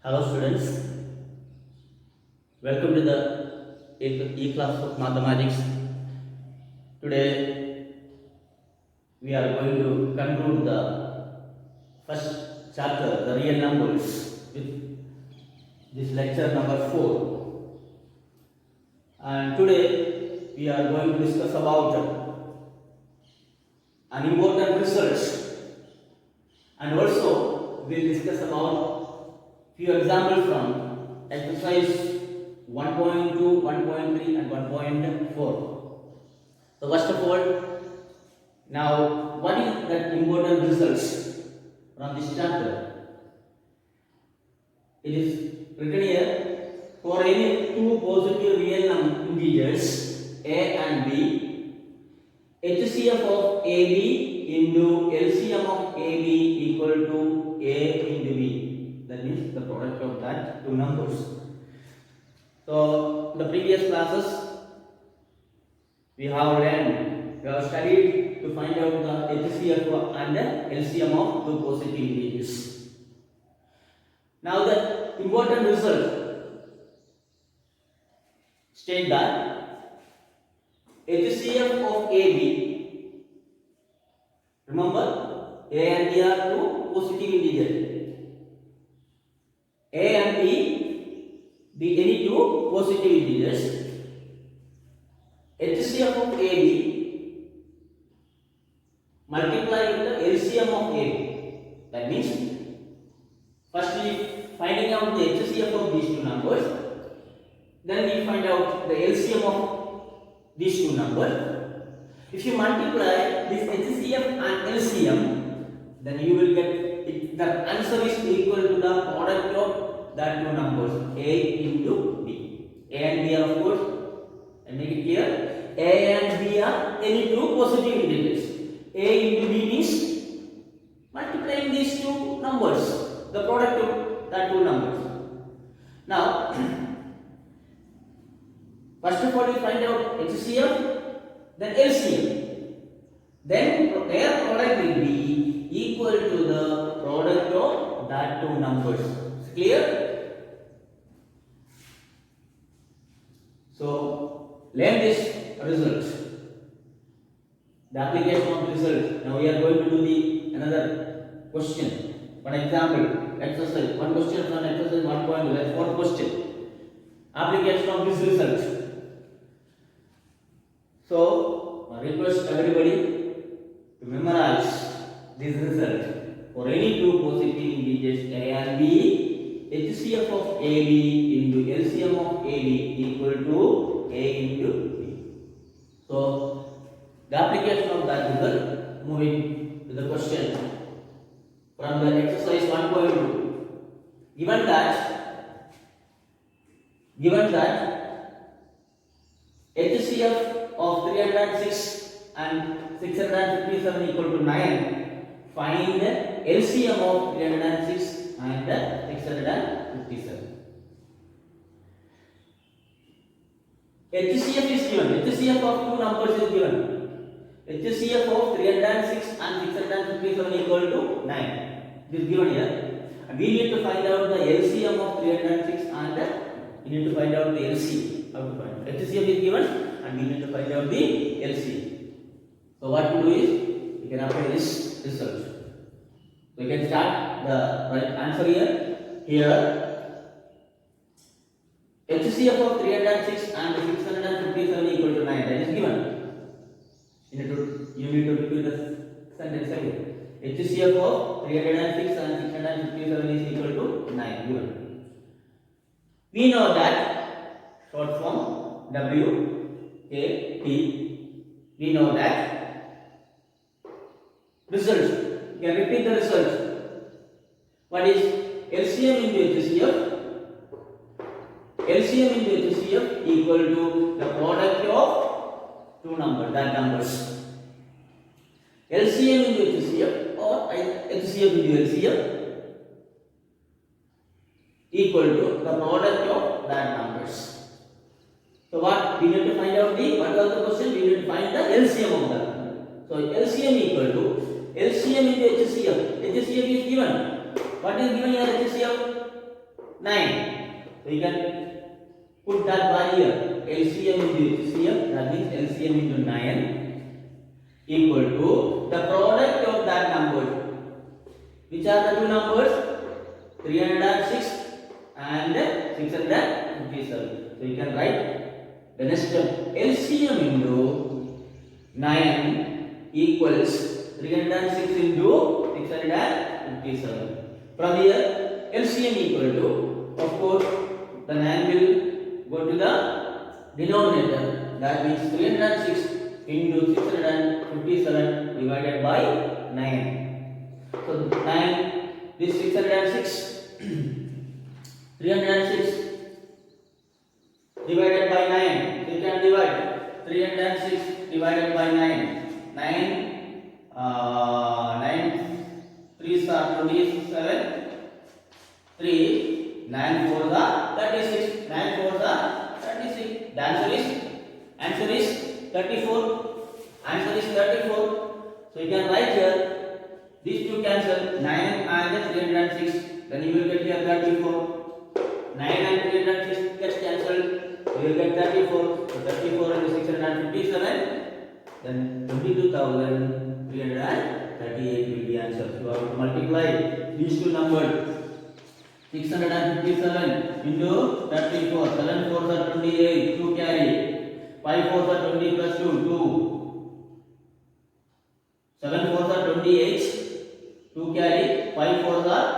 Hello students, welcome to the E-class of mathematics. Today we are going to conclude the first chapter, the real numbers, with this lecture number 4. And today we are going to discuss about an important research, and also we will discuss about few examples from exercise 1.2, 1.3 and 1.4. So first of all, now what is that important results from this chapter? It is written here, for any two positive real integers a and b, HCF of AB into LCM of AB equal to A into B. That means the product of that two numbers. So in the previous classes we have studied to find out the HCF and the LCM of two positive integers. Now the important result state that HCF of AB, remember A and B are two positive integers. A and B be any two positive integers. HCF of AB multiply with the LCM of AB. That means firstly finding out the HCF of these two numbers, then we find out the LCM of these two numbers. If you multiply this HCF and LCM, then you will get the answer is equal to the product of that two numbers, A into B. A and B are, of course, I make it clear, A and B are any two positive integers. A into B means multiplying these two numbers, the product of that two numbers. Now, first of all you find out HCF, then LCM. Then their product will be equal to the product of that two numbers. Clear? So learn this result. The application of result. Now we are going to do the another question. One example, exercise. One question from exercise 1.2. That's fourth question. Application of this result. So I request everybody to memorize this result. For any two positive integers A and B, HCF of AB into LCM of AB equal to A into B. So the application of that result, moving to the question from the exercise 1.2. Given that HCF of 306 and 657 equal to 9, find the LCM of 306 and 657. HCF is given. HCF of two numbers is given. HCF of 306 and 657 equal to 9. This is given here. And we need to find out the LCM of 306 and we need to find out the LCM. How to find it? HCF is given and we need to find out the LCM. So what to do is we can apply this result. So you can start the right answer here. Here HCF of 306 and 657 equal to 9. That is given. You need to repeat the sentence again. HCF of 306 and 657 is equal to 9. Given. We know that short form WAT. We know that result. You can repeat the result. What is LCM into HCF? LCM into HCF equal to the product of two numbers, that numbers. LCM into HCF or HCF into LCM equal to the product of that numbers. So what we need to find out what was the question? We need to find the LCM of that. So LCM equal to LCM into HCF. HCF is given. What is given here HCF? 9. So you can put that value LCM into HCF, that means LCM into 9 equal to the product of that number. Which are the two numbers? 306 and 657. So you can write the next step LCM into 9 equals 306 into 657. From here LCM equal to, of course, the 9 will go to the denominator. That means 306 into 657 divided by 9. So 9, this 606, 306 divided by 9. So you can divide 306 divided by 9. 9 3s are 27. 3 9 4s are 36. 9 4s are 36. The answer is 34. Answer is 34. So you can write here. These two cancel, 9 and 306, then you will get here 34. 9 and 306 gets cancelled, you will get 34. So 34 into 657, then 22,338 will be answer. So you have to multiply these two numbers. 657 into 34, 7 4s are 28, 2 carry, 5 4s are 20 plus 2, 2. 7 4s are 28. 2 carry, 5 4s are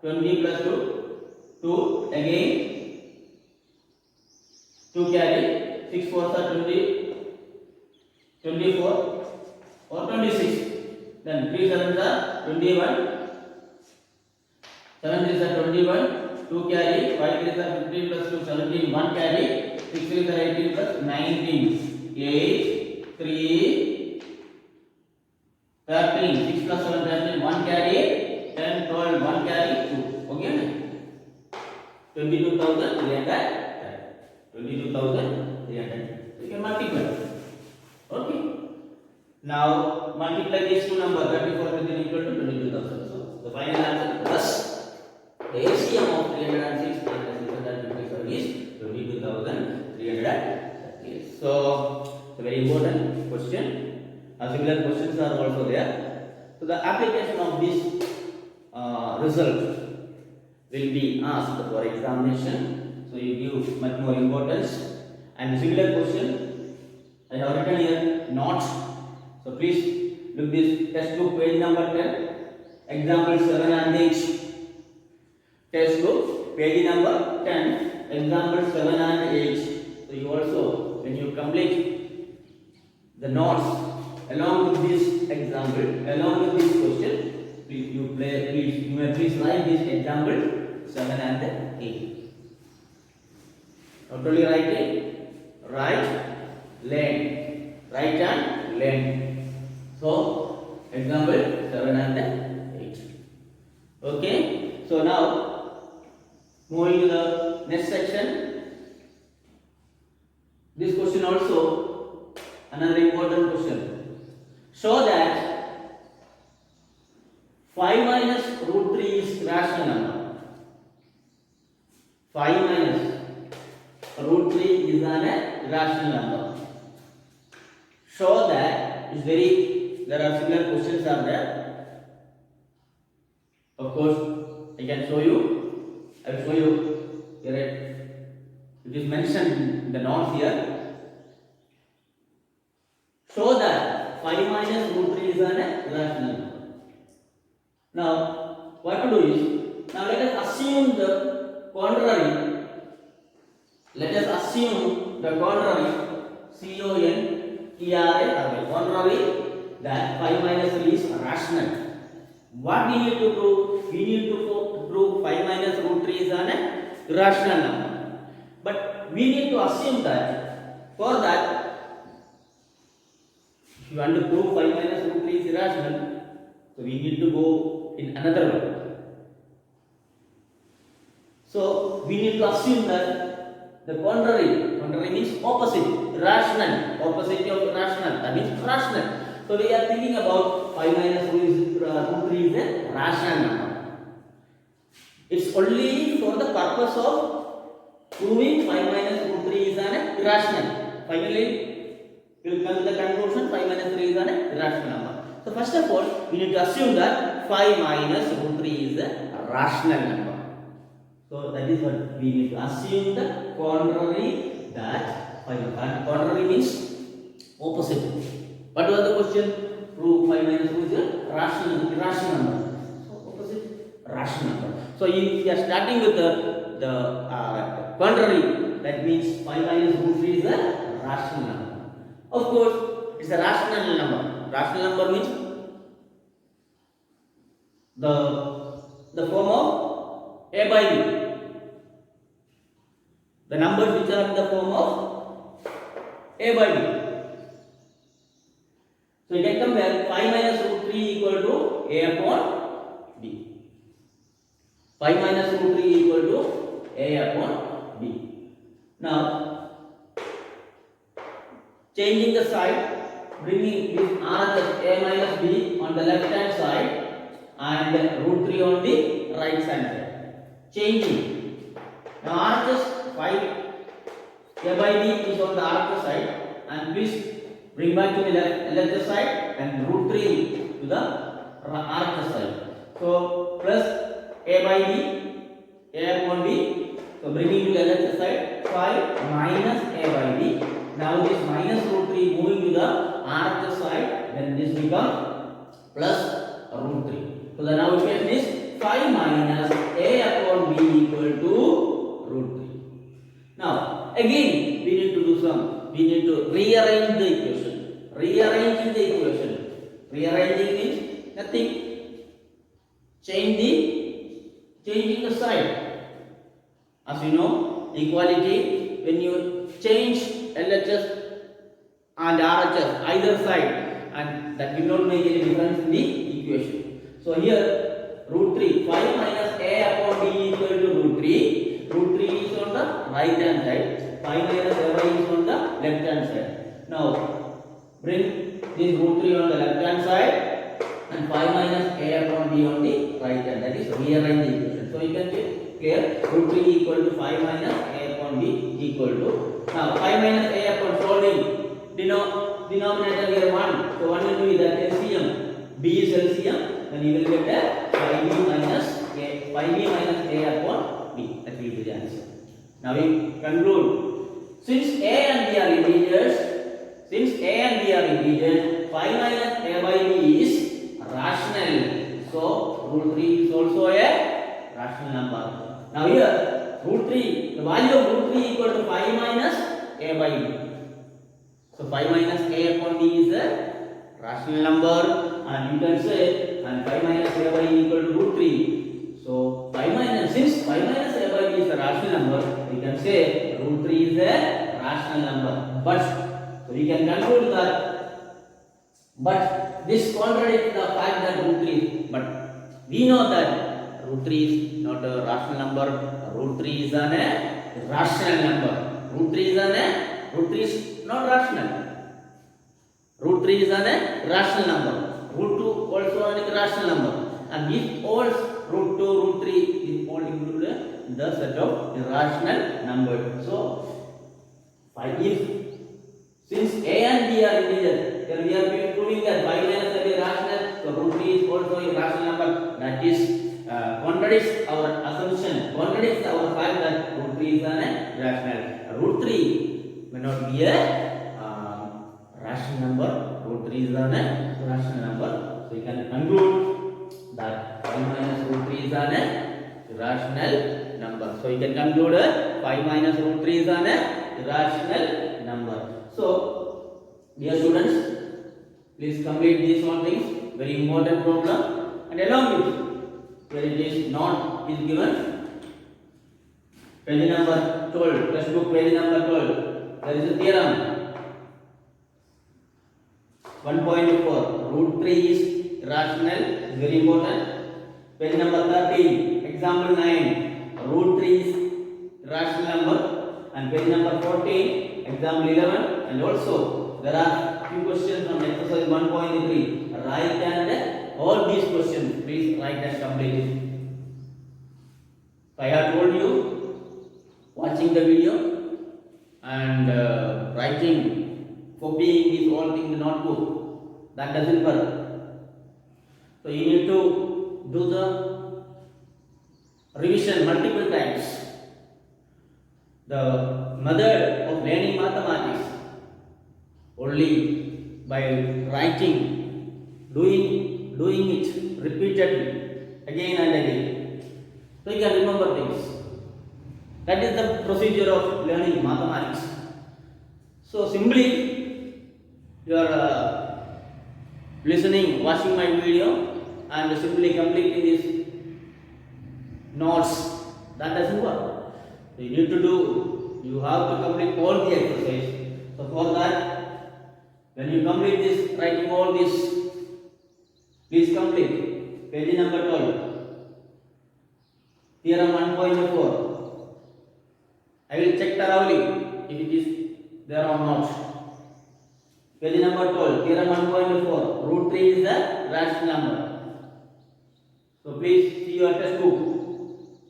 20 plus 2, 2 again, 2 carry, 6 4s are 20, 24 or 26. Then 3 7s are 21, 7 3s are 21, 2 carry, 5 3s are 15 plus 2, 17, 1 carry, 6 3s are 18 plus 19, 8, 3, 13, 6 plus 7, 13, 1 carry, 10, 12, 1 carry, 2. Okay? 22,300. 22,300. You can multiply. Okay? Now, multiply these two numbers, 34 with equal to 22,000. So, the final answer plus the LCM of 306 and 657 is 22,338. So, it's a very important question. Similar questions are also there. So the application of this result will be asked for examination. So you give much more importance. And similar question I have written here notes. So please look this textbook page number 10, example 7 and 8. Textbook page number 10, example 7 and 8. So you also, when you complete the notes along with this example, along with this question, you may please write this example 7 and 8. Not only writing, write, learn, write and learn. So example 7 and 8. Okay. So now moving to the next section. This question also another important question. Show that 5 minus root 3 is rational number. 5 minus root 3 is an rational number. Show that is there are similar questions are there. Of course, I can show you. I will show you here. It is mentioned in the notes here. Show that 5 minus root 3 is an rational number. Now, what to do is, now let us assume the contrary. Let us assume the contrary. Contrary that 5 minus 3 is rational. What we need to prove? We need to prove 5 minus root 3 is an irrational number. But we need to assume that for that, if you want to prove 5 minus root 3 is irrational, so we need to go in another way. So we need to assume that the contrary means opposite, rational, opposite of rational, that means rational. So we are thinking about 5 minus root 3 is a rational number. It's only for the purpose of proving 5 minus root 3 is an irrational. Finally, we will come to the conclusion 5 minus 3 is an irrational number. So first of all, we need to assume that 5 minus root 3 is a rational number. So that is what we need to assume the contrary, that 5 contrary means opposite. What was the question? Prove 5 minus 2 is a irrational number. So opposite, rational number. So if you are starting with the contrary, that means 5 minus root 3 is a rational number. Of course, it's a rational number. Rational number means the form of a by b. The numbers which are in the form of a by b. So you can compare 5 minus root 3 equal to a upon b. 5 minus root 3 equal to a upon b. Now, changing the side, bringing this RHS a minus b on the left hand side and root 3 on the right hand side. Changing. Now RHS 5 a by b is on the RHS side, and please bring back to the left side and root 3 to the RHS side. So plus a by b, a upon b. So bringing to the left side 5 minus a by b. Now this minus root 3 moving to the RHS side, then this becomes plus root 3. So the now equation is 5 minus a upon b equal to root 3. Now again we need to do some. We need to rearrange the equation. Rearranging the equation. Rearranging means nothing. Changing the side. As you know, equality, when you change LHS and RHS either side, and that will not make any difference in the equation. So here root 3, 5 minus a upon b equal to root 3. Root 3 is on the right hand side. 5 minus a by is on the left hand side. Now bring this root 3 on the left hand side and 5 minus a upon b on the right hand. That is rearrange the equation. So you can get here root 3 equal to 5 minus a upon b equal to. Now 5 minus a upon solving denominator here 1. So 1 will be the LCM. B is LCM. Then you will get a 5b minus a upon b. That will be the answer. Now we conclude. Since a and b are integers, 5 minus a by b is rational. So root 3 is also a rational number. Now here root 3, the value of root 3 equal to 5 minus a by b. So 5 minus a upon b is a rational number, and you can say and 5 minus a by b equal to root 3. So 5 minus, since 5 minus a by b is a rational number, we can say root 3 is a rational number. But so we can conclude that, but this contradicts the fact that root 3. But we know that root 3 is not a rational number. Root 3 is a rational number. Root 3 is not rational. Root 3 is a rational number. Root 2 also a rational number. And if all root 2, root 3 is all included in the set of irrational numbers. So since a and b are integers, then we are proving that 5 minus a is rational. So root 3 is also a rational number. That is contradicts our assumption, contradicts our fact that root 3 is a rational. Root 3 may not be a rational number. Root 3 is a rational number. So you can conclude that 5 minus root 3 is a rational number. So you can conclude 5 minus root 3 is a rational number. So dear students, please complete these one things. Very important problem. And along with where it is not is given page number 12, textbook page number 12. There is a theorem 1.4. Root 3 is rational, very important. Page number 13, example 9. Root 3 is rational number. And page number 14, example 11. And also there are few questions from exercise 1.3. Write and all these questions, please write and complete it. So I have told you, watching the video and writing, copying these all things in the notebook, that doesn't work. So you need to do the revision multiple times. The method of learning mathematics only by writing, doing it repeatedly again and again. So you can remember things. That is the procedure of learning mathematics. So simply you are listening, watching my video and simply completing these notes. That doesn't work. So you need to do, you have to complete all the exercise. So for that, when you complete this, writing all this, please complete page number 12, theorem 1.4. I will check thoroughly if it is there or not. Page number 12, theorem 1.4, root 3 is the rational number. So please see your textbook.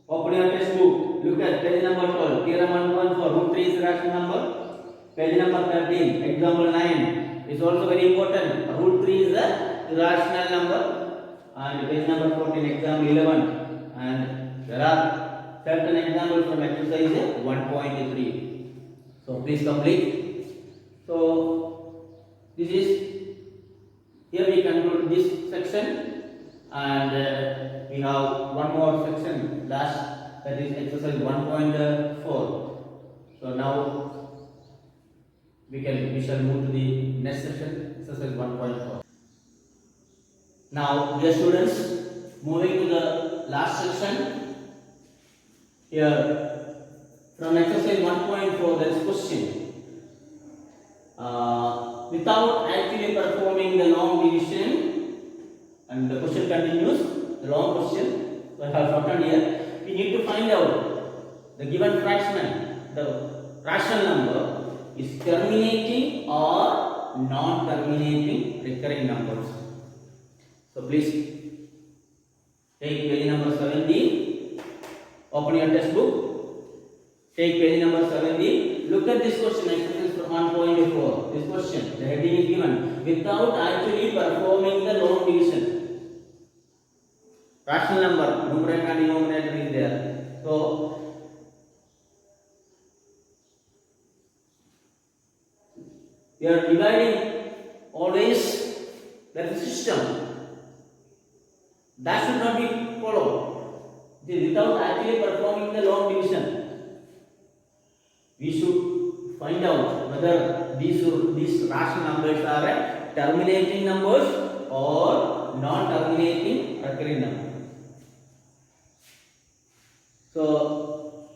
Open your textbook. Look at page number 12, theorem 1.4, root 3 is the rational number. Page number 13, example 9 is also very important. Root 3 is the irrational number. And page number 14, example 11. And there are certain examples from exercise 1.3. So please complete. So this is, here we conclude this section. And we have one more section last, that is exercise 1.4. So now we shall move to the next section, exercise 1.4. Now dear students, moving to the last section. Here from exercise 1.4 there is question. Without actually performing the long division, and the question continues, the long question. So I have shortened here. We need to find out the given fraction, the rational number is terminating or non-terminating recurring numbers. So please take page number 17. Open your textbook. Take page number 17. Look at this question, exercise 1.4. This question, the heading is given, without actually performing the long division. Rational number, numerator and denominator is there. So we are dividing always. There is a system that should not be followed. Without actually performing the long division, we should find out whether these rational numbers are terminating numbers or non-terminating recurring numbers. So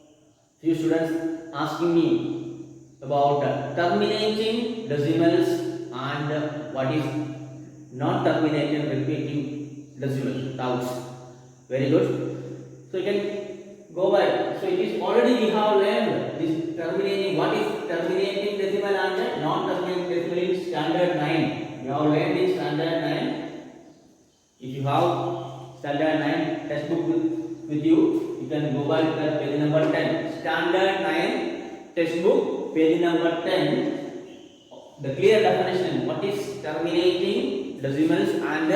few students asking me about terminating decimals and what is non-terminating repeating decimal doubts. Very good. So you can go by. So it is already we have learned this terminating. What is terminating decimal and non-terminating decimal in standard 9. We have learned in standard 9. If you have standard 9 textbook with you can go by to page number 10. Standard 9 textbook, page number 10. The clear definition, what is terminating decimals and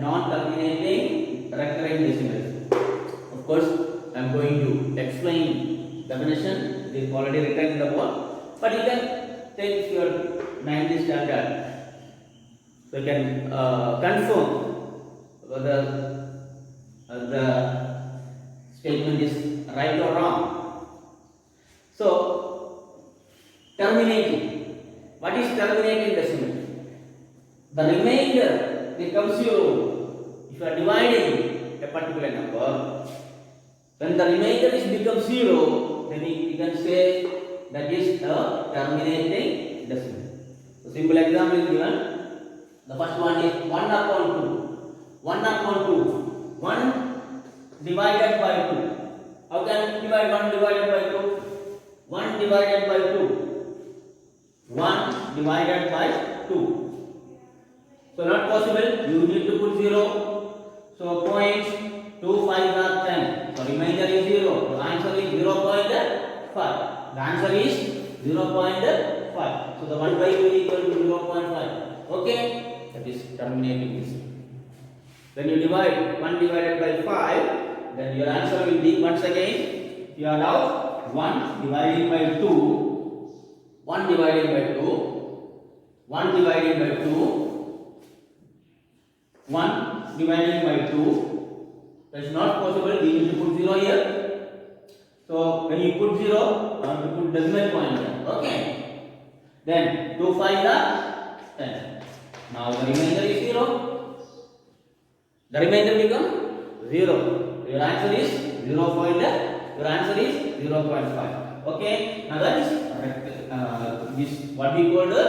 non-terminating recurring decimals. Of course, I am going to explain definition. It is already written in the board, but you can take your 9th standard. So you can confirm whether the statement is right or wrong. So terminating. What is terminating decimal? The remainder becomes 0. If you are dividing a particular number, when the remainder is becomes 0, then we can say that is the terminating decimal. So simple example is given. The first one is 1 upon 2. 1 upon 2. 1 divided by 2. How can we divide 1 divided by 2? 1 divided by 2. 1 divided by 2. So not possible. You need to put 0. So 0.25 2 5 are 10. So remainder is 0. The answer is 0.5. The answer is 0.5. So the 1 by 2 is equal to 0.5. Okay? That is terminating this. When you divide 1 divided by 5, then your answer will be, once again, you are out 1 dividing by 2, 1 dividing by 2, 1 dividing by 2, 1 dividing by 2. That is not possible. We need to put 0 here. So when you put 0, you have to put decimal point here. Okay. Then 2 5 are 10. Now the remainder is 0. The remainder becomes 0. Your answer is 0. Your answer is 0.5. Okay. Now that is this what we call the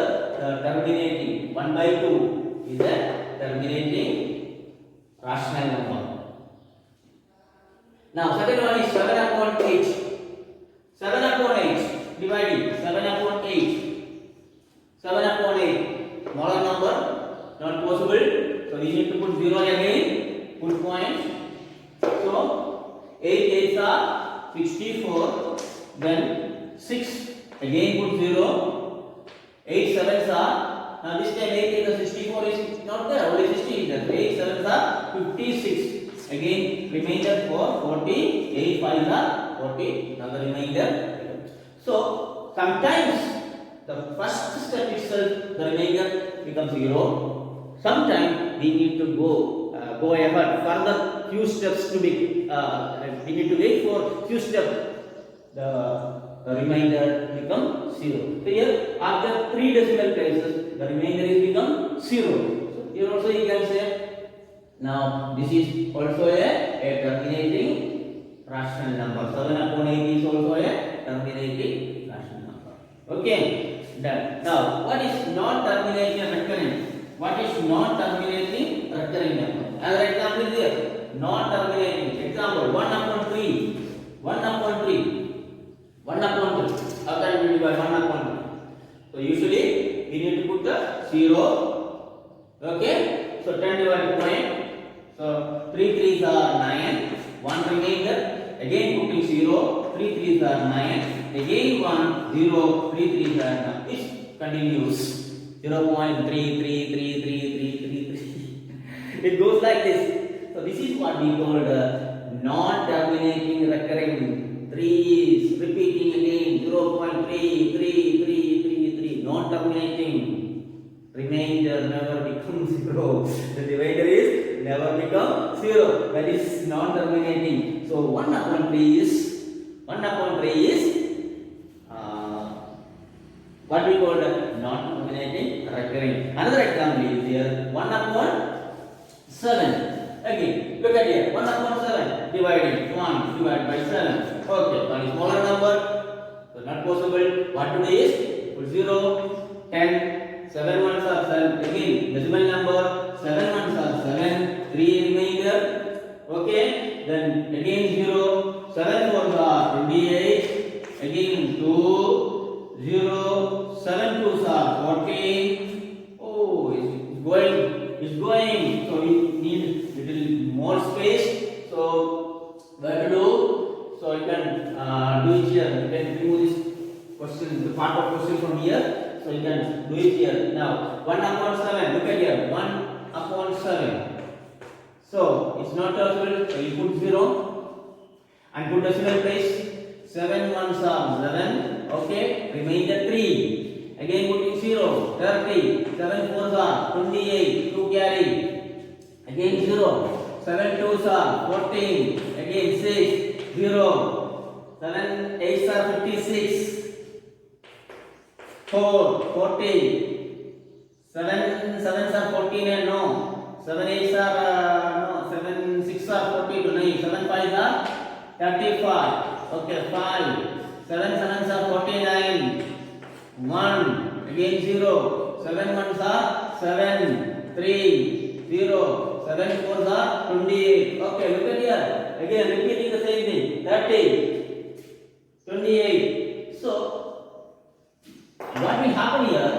terminating. 1 by 2 is a terminating rational number. Now second one is 7 upon 8. 7 upon 8 dividing 7 upon 8. 7 upon 8 smaller number, not possible. So we need to put 0 again, put point. So 8 8s are 64, then 6 again put 0. 8 7s are, now this time 8 is 64 is not there, only 60 is there. 8 7s are 56. Again remainder for 40. 8 5s are 40. Now the remainder. So sometimes the first step itself the remainder becomes 0. Sometimes we need to go ahead further few steps to be we need to wait for few steps. The remainder becomes 0. So here after 3 decimal places the remainder is become 0. So here also you can say now this is also a terminating rational number. 7 upon 8 is also a terminating rational number. Okay, done. Now what is non-terminating recurrent? What is non-terminating recurring number? As an example here, non-terminating. Example 1 upon 3. 1 upon 3. 1 upon 3. How can we divide 1 upon 3? So usually we need to put the 0. Okay. So 10 divided by 9. So 3 3s are 9. 1 remainder. Again putting 0. 3 3s are 9. Again 1 0. 3 3s are 9. It continues. 0.3333333. It goes like this. So this is what we call the non-terminating recurring. 3 is repeating again. 0.33333. Non-terminating. Remainder never becomes 0. The divider is never become 0. That is non-terminating. So 1 upon 3 is what we call the non-terminating recurring. Another example is here 1 upon 7. Again, look at here 1 upon 7 dividing 1 divided by 7. Okay, one is smaller number, so not possible. What to do is put 0, 10, 7 ones are 7. Again, decimal number 7 ones are 7, 3 remainder. Okay, then again 0, 7 fours are 28. Again 2. 0, 7 2s are 14. Oh, it's going. So we need little more space. So what to do? So you can do it here. You can remove this question, the part of question from here. So you can do it here. Now 1 upon 7. Look at here. 1 upon 7. So it's not possible. So you put 0 and put decimal place. 7 ones are 7. Okay, remainder 3. Again putting 0, 30. 7 fours are 28. 2 carry. Again 0. 7 twos are 14. Again 6. 0. 7 eights are 56. 4. 40. 7 sevens are 14 and no. 7 eights are no. 7 six are 42. 7 fives are 35. Okay, 5. 7 sevens are 49. 1. Again 0. 7 ones are 7. 3. 0. 7 fours are 28. Okay, look at here. Again repeating the same thing. 30. 28. So, what will happen here?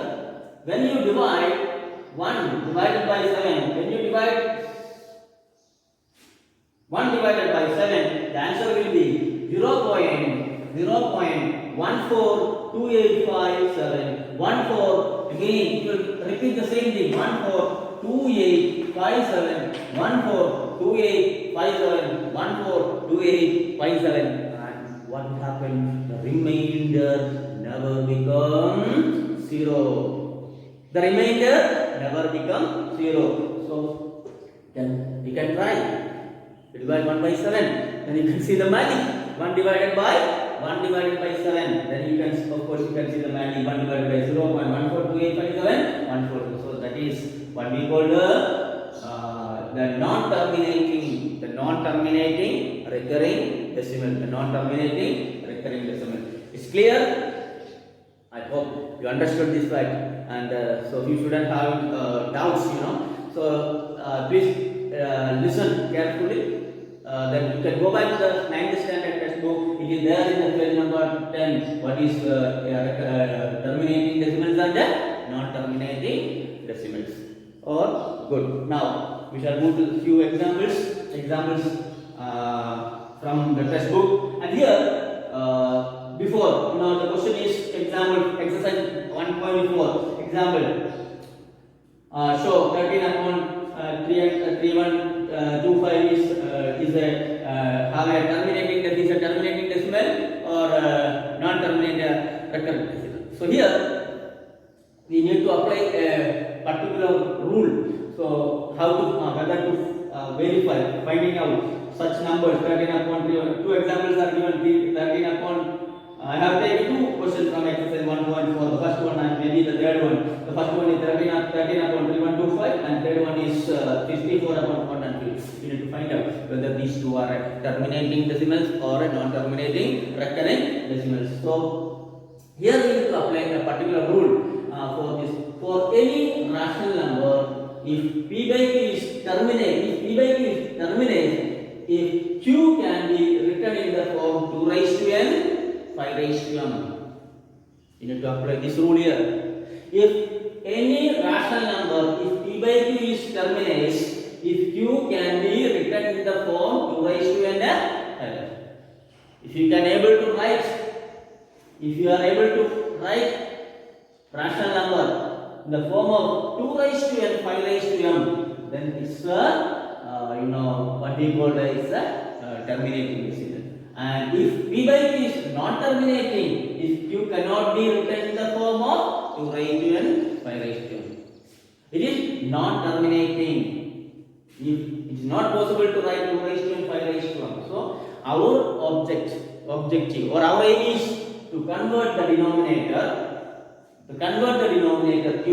When you divide 1 divided by 7, when you divide 1 divided by 7, the answer will be 0.142857. 14, again it will repeat the same thing, 142857, 142857, 142857. And what happened? The remainder never become 0. The remainder never become 0. So then you can try. Divide 1 by 7, then you can see the magic. 1 divided by 7, then you can, of course, you can see the magic. 1 divided by 0.142857, 142. So that is what we call the non-terminating recurring decimal. The non-terminating recurring decimal. It's clear? I hope you understood this fact. And so if you shouldn't have doubts, So please listen carefully. Then you can go back to the 9th standard textbook. It is there in the page number 10. What is terminating decimals and the non-terminating decimals? Or good. Now we shall move to a few examples from the textbook. And here, before the question is example exercise 1.4. Example. Show 13 upon 3125 is a have a terminating decimal or non-terminating recurrent decimal. So here we need to apply a particular rule. So how to whether to verify finding out such numbers 13 upon 31. Two examples are given. 13 upon I have taken two questions from exercise 1.4. The first one and maybe the third one. The first one is 13 upon 3125 and third one is 54 upon 103. You need to find out whether these two are terminating decimals or non-terminating recurring decimals. So here we need to apply a particular rule for this. For any rational number, if P by Q is terminate, if Q can be written in the form 2 raised to n 5 raised to m. You need to apply this rule here. If any rational number, if P by Q is terminates, if Q can be written in the form 2 raised to n, if you are able to write rational number in the form of 2 raised to n, 5 raised to m, then it's what we call is terminating decimal. And if P by Q is not terminating, if Q cannot be written in the form of 2 raised to n, 5 raised to m, it is not terminating. If it is not possible to write 2 raised to n, 5 raised to m. So our objective or our aim is to convert the denominator Q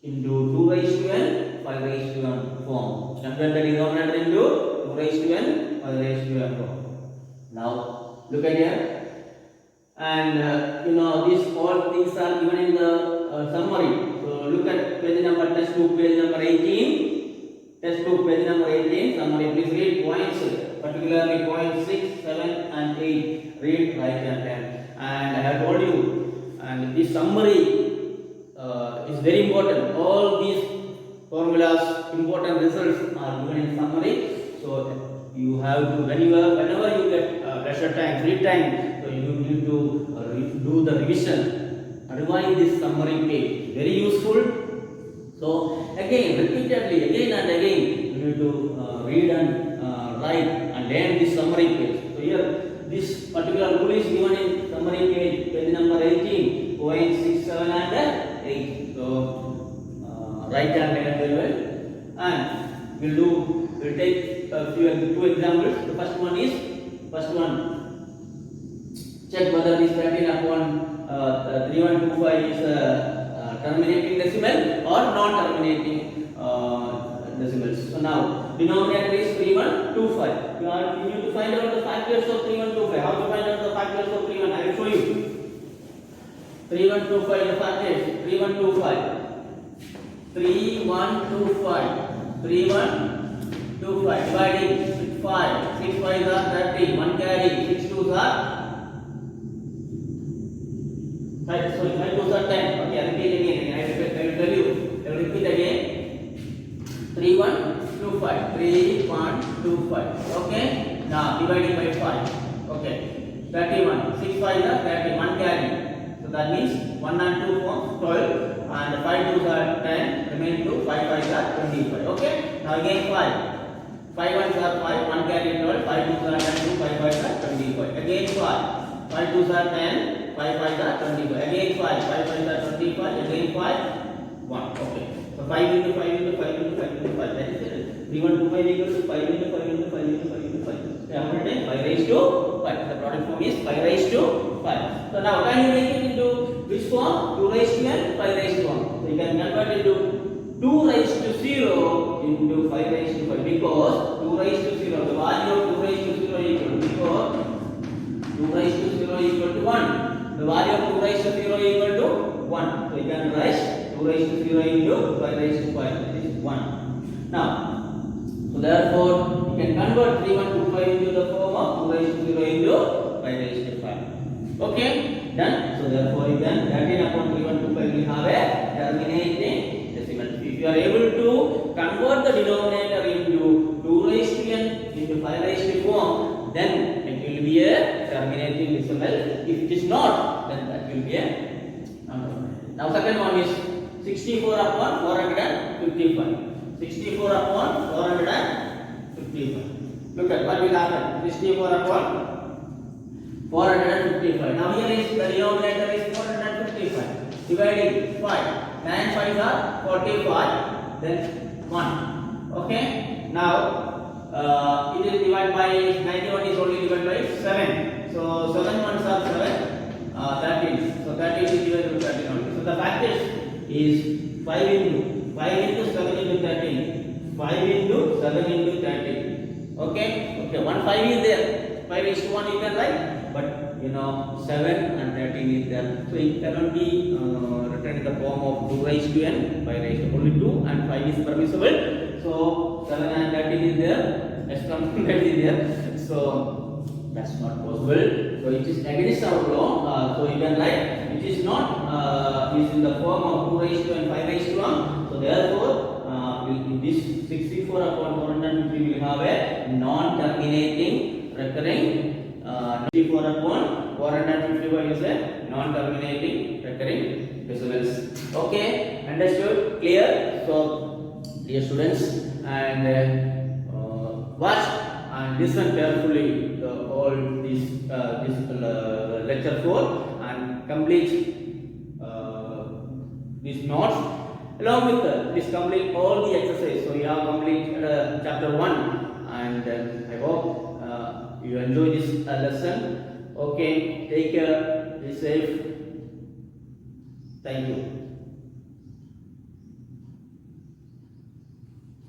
into 2 raised to n, 5 raised to m form. Convert the denominator into 2 raised to n, 5 raised to m form. Now look at here, and these all things are given in the summary. So look at page number textbook page number 18. Textbook page number 18 summary. Please read points, particularly points 6, 7 and 8. Read, write and learn. And I have told you, and this summary is very important. All these formulas, important results are given in summary. So you have to whenever you get leisure time, free time, so you need to do the revision, revise this summary page. Very useful. So again, repeatedly, again and again, you need to read and write and learn this summary page. So here, this particular rule is given in summary page number 18, points 6, 7 and 8. So write and learn very well. And we'll take two examples. The first one, check whether this 13 upon 3125 is terminating decimal or non-terminating decimals. So now denominator is 3125. You need to find out the factors of 3125. How to find out the factors of 31? I will show you. 3125 the factors. 3125. 3125 dividing 5. 6 5s are 30. 1 carry. 6 2s are 5. Sorry, 5 2s are 10. Okay, I repeat again. I will tell you. I will repeat again. 3125. 3125. dividing by 5. Okay. 31. 6 5 is 31 carry. So that means 1 and 2 forms 12 and 5 2s are 10, remain 2, 5 5s are 25. Okay. Now again 5. 5 1s are 5, 1 carry 12, 5 2s are 10, 2, 5 5s are 25. Again 5. 5 2s are 10, 5 5s are 25. Again 5, 5 5s are 25. Again 5, 1. Okay. So 5 into 5 into 5 into 5 into 5. That is it. 3 1 2 5 equals to 5 into 5 into 5 into 5 into 5. So how many times? 5 raised to 5. The product form is 5 raised to 5. So now can you make it into which form? 2 raised to n, 5 raised to 1. So you can convert it to 2 raised to 0 into 5 raised to 5 because 2 raised to 0, the value of 2 raised to 0 equal to, because 2 raised to 0 equal to 1. The value of 2 raised to 0 equal to 1. So you can write 2 raised to 0 into 5 raised to 5. That is 1. Now, so therefore you can convert 3125 into the form of 2 raised to 0 into 5 raised to 5. Okay, done. So therefore you can 13 upon 3125 will have a terminating decimal. If you are able to convert the denominator into 2 raised to n into 5 raised to form, then it will be a terminating decimal. If it is not, then that will be a number. Now second one is 64 upon 455. 64 upon 455. Look at what will happen. 64 upon 455. Now here is the denominator is 455. Dividing 5. 9 5s are 45. Then 1. Okay. Now it is divided by 91 is only divided by 7. So 7 ones are 7. 13. So 13 is divided by 13 only. So the factors is 5 into 7 into 13. 5 into 7 into 13. Okay. Okay. 1 5 is there. 5 is to 1 you can write. But you know 7 and 13 is there. So it cannot be written in the form of 2 raised to n, 5 raised to only 2 and 5 is permissible. So 7 and 13 is there. Exponent is there. So that's not possible. So it is against our law. So you can write it is not is in the form of 2 raised to n, 5 raised to 1. So therefore this 64 upon 450 will have a non-terminating recurring 64 upon 455 is a non-terminating recurring decimals. Okay, understood? Clear? So dear students, and watch and listen carefully all this lecture 4 and complete these notes. Along with please complete all the exercise. So you have complete chapter 1 and I hope you enjoy this lesson. Okay, take care, be safe. Thank you.